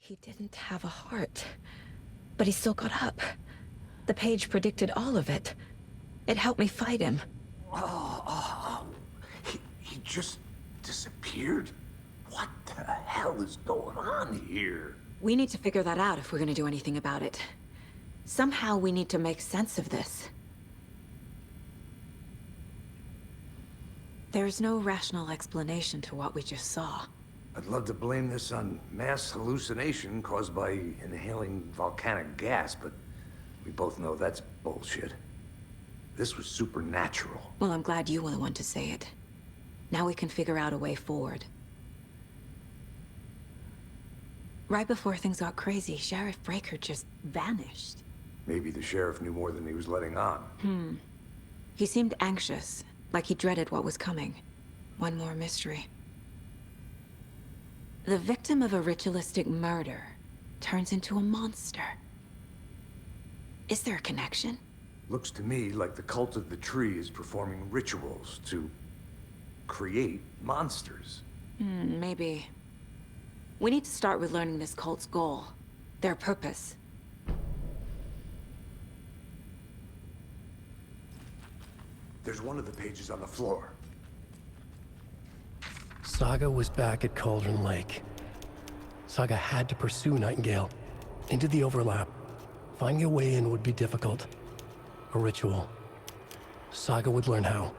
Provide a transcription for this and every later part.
He didn't have a heart, but he still got up. The page predicted all of it. It helped me fight him. He just disappeared? What the hell is going on here? We need to figure that out if we're gonna do anything about it. Somehow we need to make sense of this. There's no rational explanation to what we just saw. I'd love to blame this on mass hallucination caused by inhaling volcanic gas, but we both know that's bullshit. This was supernatural. Well, I'm glad you were the one to say it. Now we can figure out a way forward. Right before things got crazy, Sheriff Breaker just vanished. Maybe the sheriff knew more than he was letting on. He seemed anxious, like he dreaded what was coming. One more mystery. The victim of a ritualistic murder turns into a monster. Is there a connection? Looks to me like the cult of the tree is performing rituals to create monsters. Maybe. We need to start with learning this cult's goal. Their purpose. There's one of the pages on the floor. Saga was back at Cauldron Lake. Saga had to pursue Nightingale. Into the overlap. Finding a way in would be difficult. A ritual. Saga would learn how.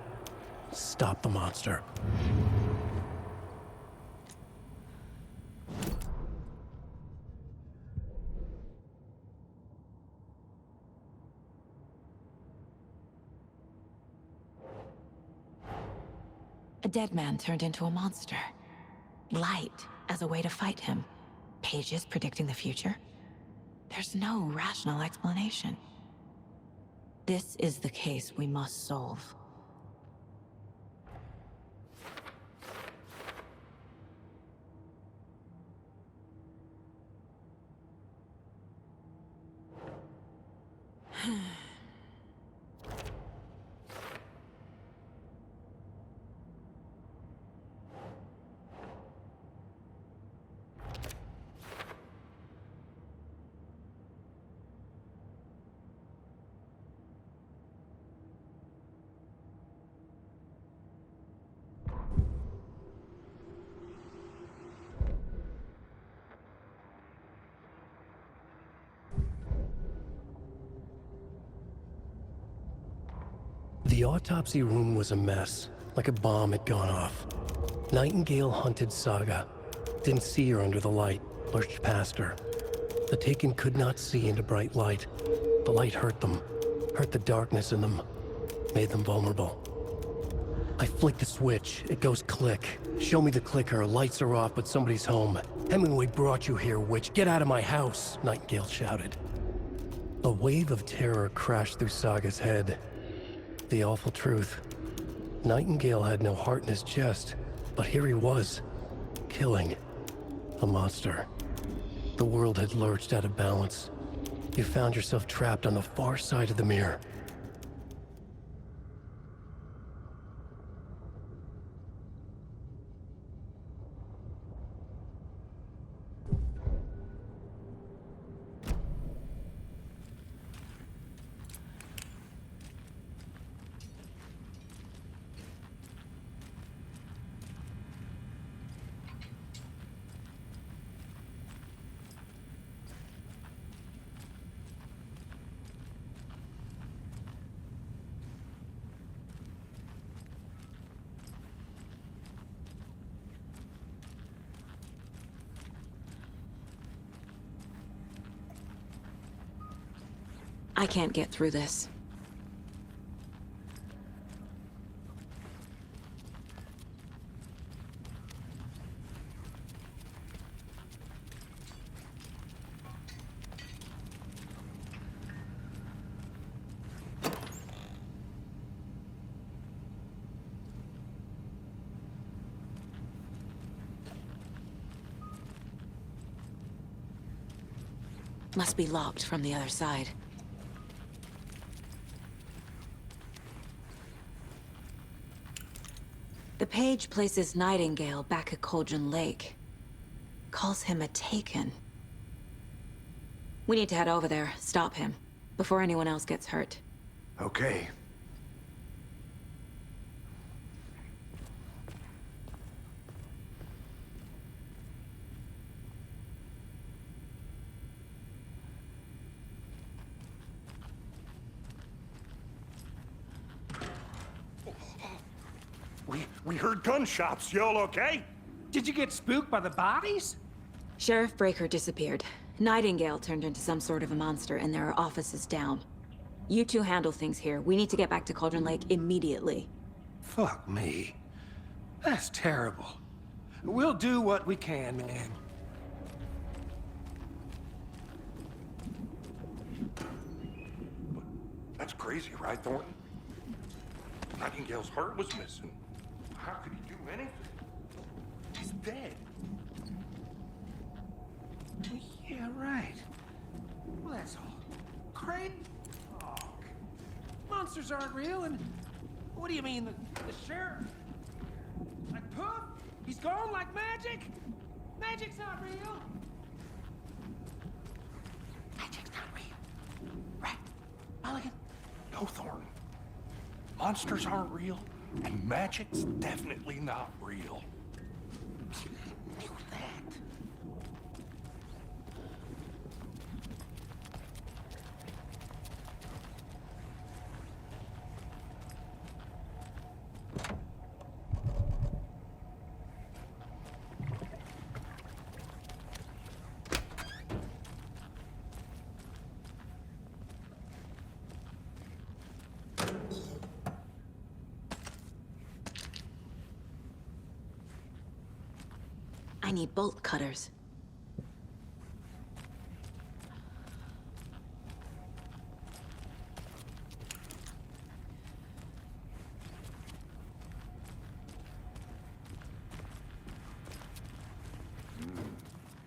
Stop the monster. A dead man turned into a monster. Light as a way to fight him. Pages predicting the future. There's no rational explanation. This is the case we must solve. The autopsy room was a mess, like a bomb had gone off. Nightingale hunted Saga. Didn't see her under the light, lurched past her. The Taken could not see into bright light. The light hurt them, hurt the darkness in them, made them vulnerable. I flick the switch, it goes click. Show me the clicker, lights are off, but somebody's home. Hemingway brought you here, witch. Get out of my house, Nightingale shouted. A wave of terror crashed through Saga's head. The awful truth. Nightingale had no heart in his chest, but here he was, killing a monster. The world had lurched out of balance. You found yourself trapped on the far side of the mirror. I can't get through this. Must be locked from the other side. The page places Nightingale back at Cauldron Lake. Calls him a Taken. We need to head over there, stop him, before anyone else gets hurt. Okay. We heard gunshots. Y'all okay? Did you get spooked by the bodies? Sheriff Breaker disappeared. Nightingale turned into some sort of a monster, and there are offices down. You two handle things here. We need to get back to Cauldron Lake immediately. Fuck me. That's terrible. We'll do what we can, man. That's crazy, right, Thornton? Nightingale's heart was missing. How could he do anything? He's dead. Yeah, right. Well, that's all. Crazy talk. Monsters aren't real, and what do you mean, the sheriff? Like Puff? He's gone like magic? Magic's not real. Magic's not real. Right, Mulligan? No, Thornton. Monsters aren't real, and magic's definitely not real. Knew that. I need bolt cutters.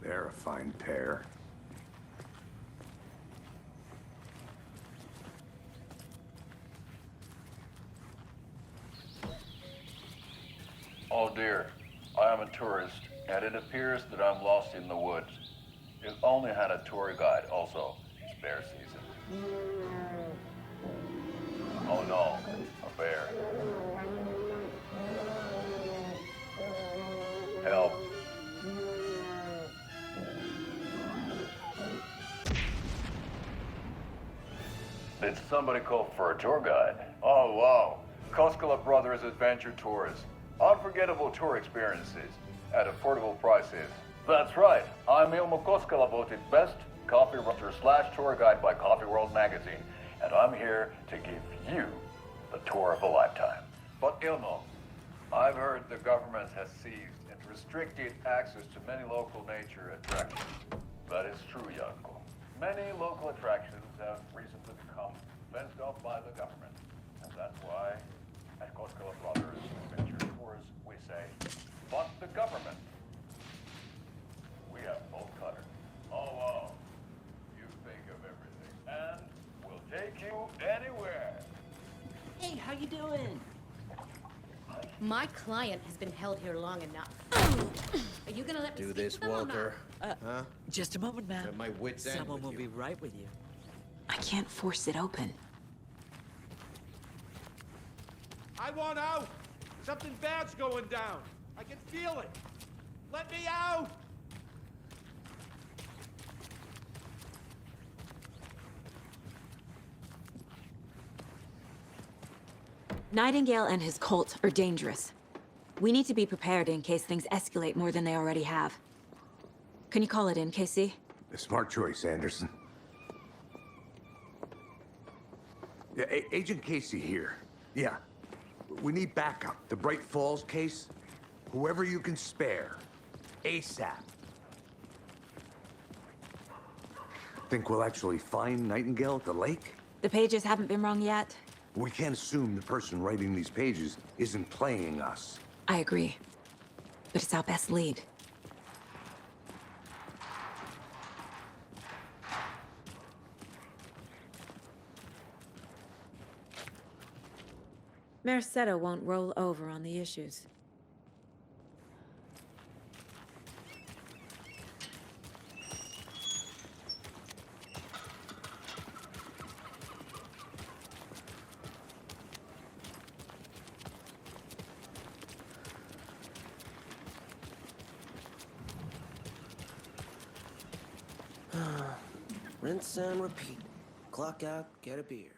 They're a fine pair. Oh dear, I am a tourist, and it appears that I'm lost in the woods. You've only had a tour guide also. It's bear season. Oh no, a bear. Help. Did somebody call for a tour guide? Oh wow, Koskela Brothers Adventure Tours. Unforgettable tour experiences at affordable prices. That's right. I'm Ilmo Koskela, voted best coffee roaster / tour guide by Coffee World magazine, and I'm here to give you the tour of a lifetime. But Ilmo, I've heard the government has seized and restricted access to many local nature attractions. That is true, Janko. Many local attractions have recently become fenced off by the government, and that's why at Koskela Brothers Adventure Tours we say, fuck the government. We have bolt cutters. Oh wow, you think of everything, and we'll take you anywhere. Hey, how you doing? My client has been held here long enough. Are you gonna let me Do speak this, to them or not? Walter. Just a moment, ma'am. At my wit's end Someone with will you. be right with you. I can't force it open. I want out! Something bad's going down. I can feel it. Let me out! Nightingale and his cult are dangerous. We need to be prepared in case things escalate more than they already have. Can you call it in, Casey? A smart choice, Anderson. Yeah, Agent Casey here. Yeah. We need backup. The Bright Falls case. Whoever you can spare. ASAP. Think we'll actually find Nightingale at the lake? The pages haven't been wrong yet. We can't assume the person writing these pages isn't playing us. I agree. But it's our best lead. Mercado won't roll over on the issues. Rinse and repeat. Clock out, get a beer.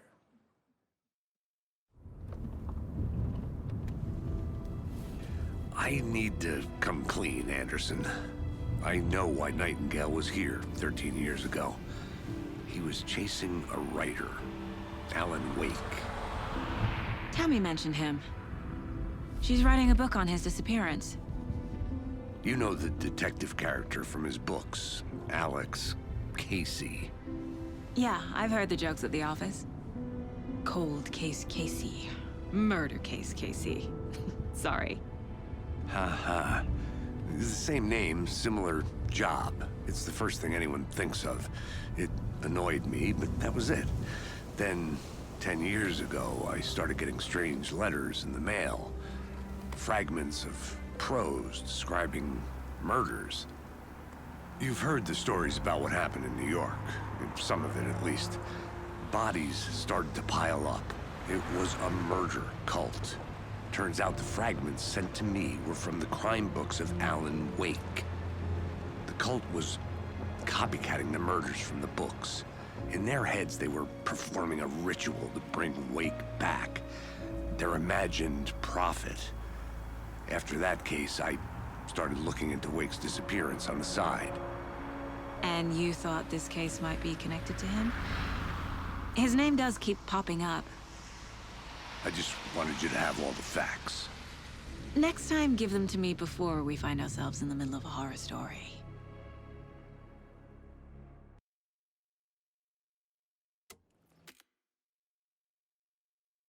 I need to come clean, Anderson. I know why Nightingale was here 13 years ago. He was chasing a writer, Alan Wake. Tammy mentioned him. She's writing a book on his disappearance. You know the detective character from his books, Alex Casey. Yeah, I've heard the jokes at the office. Cold case Casey. Murder case Casey. Sorry. Ha. It's the same name, similar job. It's the first thing anyone thinks of. It annoyed me, but that was it. Then, 10 years ago, I started getting strange letters in the mail. Fragments of prose describing murders. You've heard the stories about what happened in New York. Some of it, at least. Bodies started to pile up. It was a murder cult. Turns out the fragments sent to me were from the crime books of Alan Wake. The cult was copycatting the murders from the books. In their heads, they were performing a ritual to bring Wake back. Their imagined prophet. After that case, I started looking into Wake's disappearance on the side. And you thought this case might be connected to him? His name does keep popping up. I just wanted you to have all the facts. Next time, give them to me before we find ourselves in the middle of a horror story.